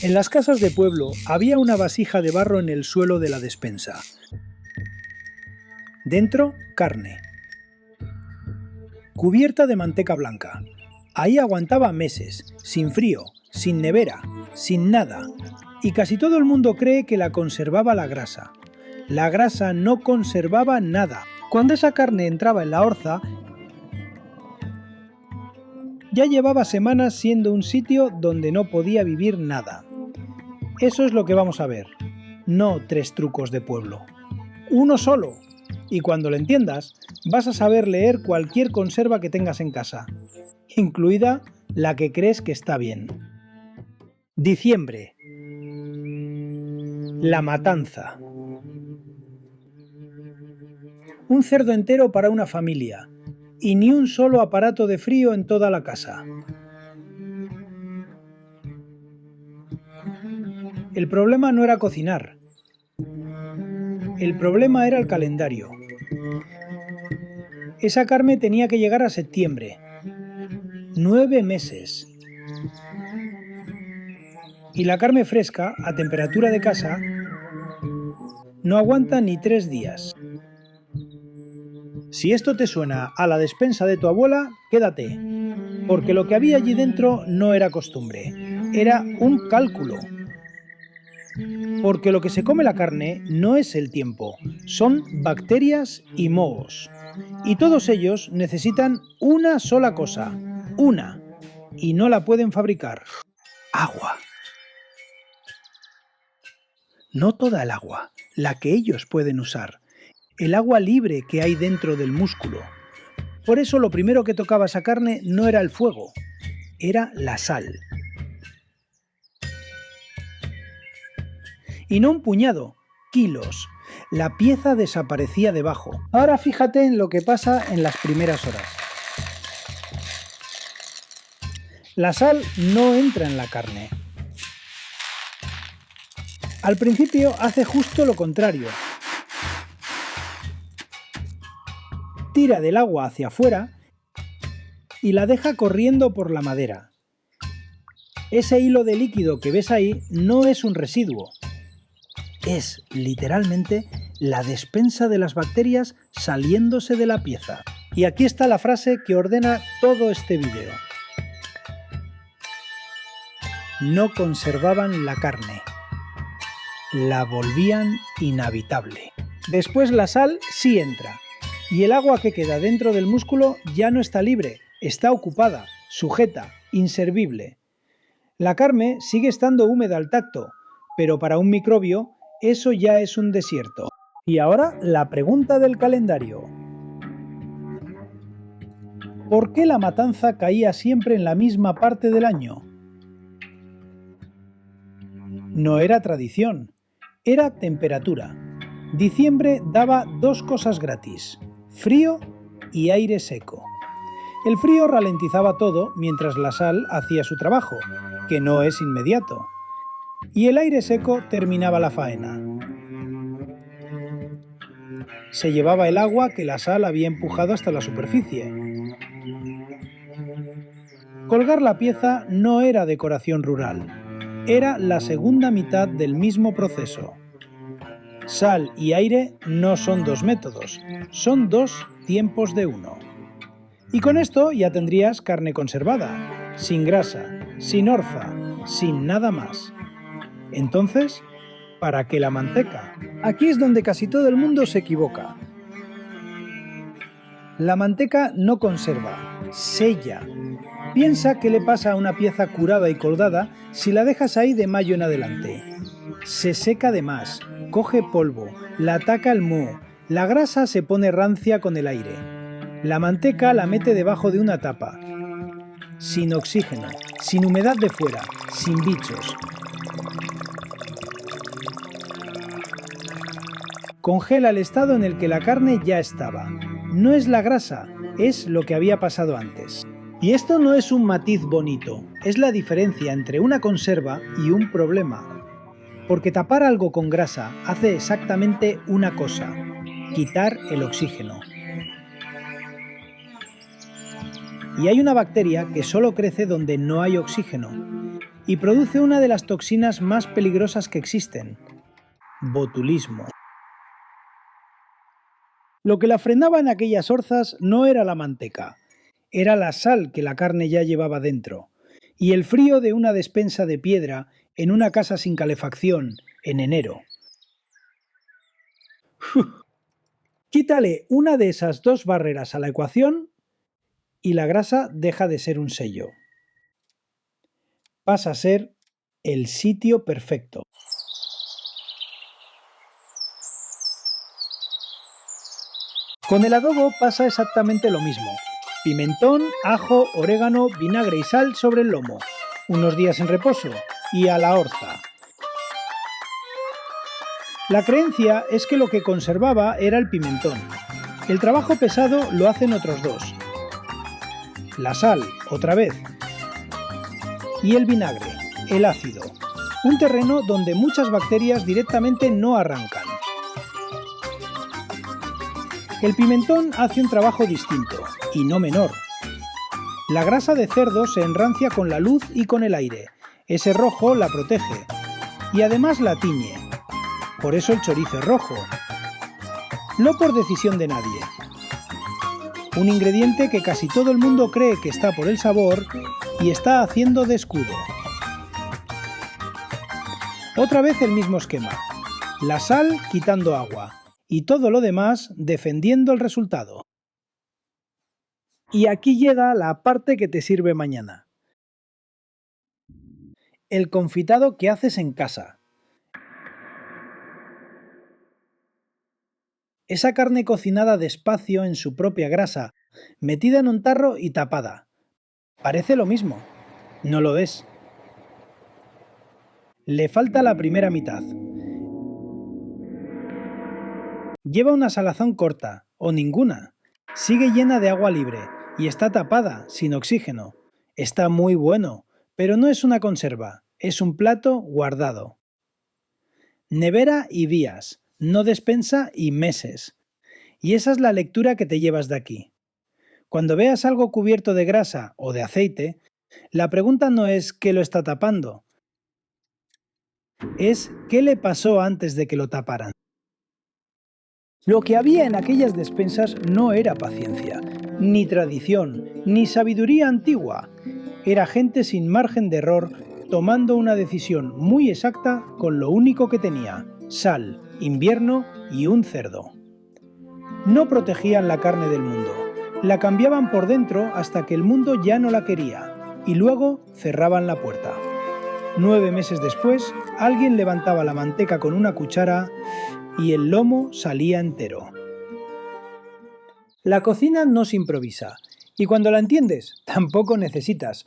En las casas de pueblo había una vasija de barro en el suelo de la despensa. Dentro, carne. Cubierta de manteca blanca. Ahí aguantaba meses, sin frío, sin nevera, sin nada. Y casi todo el mundo cree que la conservaba la grasa. La grasa no conservaba nada. Cuando esa carne entraba en la orza, ya llevaba semanas siendo un sitio donde no podía vivir nada. Eso es lo que vamos a ver, no 3 trucos de pueblo. Uno solo, y cuando lo entiendas, vas a saber leer cualquier conserva que tengas en casa, incluida la que crees que está bien. Diciembre. La matanza. Un cerdo entero para una familia, y ni un solo aparato de frío en toda la casa. El problema no era cocinar. El problema era el calendario. Esa carne tenía que llegar a septiembre. 9 meses. Y la carne fresca, a temperatura de casa, no aguanta ni 3 días. Si esto te suena a la despensa de tu abuela, quédate, porque lo que había allí dentro no era costumbre, era un cálculo. Porque lo que se come la carne no es el tiempo, son bacterias y mohos. Y todos ellos necesitan una sola cosa, una, y no la pueden fabricar: agua. No toda el agua, la que ellos pueden usar, el agua libre que hay dentro del músculo. Por eso lo primero que tocaba esa carne no era el fuego, era la sal. Y no un puñado, kilos. La pieza desaparecía debajo. Ahora fíjate en lo que pasa en las primeras horas. La sal no entra en la carne. Al principio hace justo lo contrario. Tira del agua hacia afuera y la deja corriendo por la madera. Ese hilo de líquido que ves ahí no es un residuo. Es, literalmente, la despensa de las bacterias saliéndose de la pieza. Y aquí está la frase que ordena todo este vídeo. No conservaban la carne. La volvían inhabitable. Después la sal sí entra. Y el agua que queda dentro del músculo ya no está libre, está ocupada, sujeta, inservible. La carne sigue estando húmeda al tacto, pero para un microbio eso ya es un desierto. Y ahora la pregunta del calendario. ¿Por qué la matanza caía siempre en la misma parte del año? No era tradición, era temperatura. Diciembre daba 2 cosas gratis: frío y aire seco. El frío ralentizaba todo mientras la sal hacía su trabajo, que no es inmediato. Y el aire seco terminaba la faena. Se llevaba el agua que la sal había empujado hasta la superficie. Colgar la pieza no era decoración rural, era la segunda mitad del mismo proceso. Sal y aire no son 2 métodos, son 2 tiempos de uno. Y con esto ya tendrías carne conservada, sin grasa, sin orza, sin nada más. Entonces, ¿para qué la manteca? Aquí es donde casi todo el mundo se equivoca. La manteca no conserva, sella. Piensa qué le pasa a una pieza curada y colgada si la dejas ahí de mayo en adelante. Se seca de más, coge polvo, la ataca el moho, la grasa se pone rancia con el aire. La manteca la mete debajo de una tapa, sin oxígeno, sin humedad de fuera, sin bichos. Congela el estado en el que la carne ya estaba. No es la grasa, es lo que había pasado antes. Y esto no es un matiz bonito, es la diferencia entre una conserva y un problema. Porque tapar algo con grasa hace exactamente una cosa: quitar el oxígeno. Y hay una bacteria que solo crece donde no hay oxígeno. y produce una de las toxinas más peligrosas que existen: botulismo. Lo que la frenaba en aquellas orzas no era la manteca, era la sal que la carne ya llevaba dentro, y el frío de una despensa de piedra en una casa sin calefacción en enero. Quítale una de esas dos barreras a la ecuación y la grasa deja de ser un sello. Pasa a ser el sitio perfecto. Con el adobo pasa exactamente lo mismo. Pimentón, ajo, orégano, vinagre y sal sobre el lomo. Unos días en reposo y a la orza. La creencia es que lo que conservaba era el pimentón. El trabajo pesado lo hacen otros dos. La sal, otra vez. Y el vinagre, el ácido. Un terreno donde muchas bacterias directamente no arrancan. El pimentón hace un trabajo distinto, y no menor. La grasa de cerdo se enrancia con la luz y con el aire. Ese rojo la protege. Y además la tiñe. Por eso el chorizo es rojo. No por decisión de nadie. Un ingrediente que casi todo el mundo cree que está por el sabor y está haciendo de escudo. Otra vez el mismo esquema. La sal quitando agua y todo lo demás defendiendo el resultado. Y aquí llega la parte que te sirve mañana. El confitado que haces en casa. Esa carne cocinada despacio en su propia grasa, metida en un tarro y tapada. Parece lo mismo. No lo es. Le falta la primera mitad. Lleva una salazón corta, o ninguna. Sigue llena de agua libre, y está tapada, sin oxígeno. Está muy bueno, pero no es una conserva, es un plato guardado. Nevera y días, no despensa y meses. Y esa es la lectura que te llevas de aquí. Cuando veas algo cubierto de grasa o de aceite, la pregunta no es ¿qué lo está tapando? Es ¿qué le pasó antes de que lo taparan? Lo que había en aquellas despensas no era paciencia, ni tradición, ni sabiduría antigua. Era gente sin margen de error tomando una decisión muy exacta con lo único que tenía: sal, invierno y un cerdo. No protegían la carne del mundo, la cambiaban por dentro hasta que el mundo ya no la quería, y luego cerraban la puerta. 9 meses después, alguien levantaba la manteca con una cuchara y el lomo salía entero. La cocina no se improvisa, y cuando la entiendes, tampoco necesitas.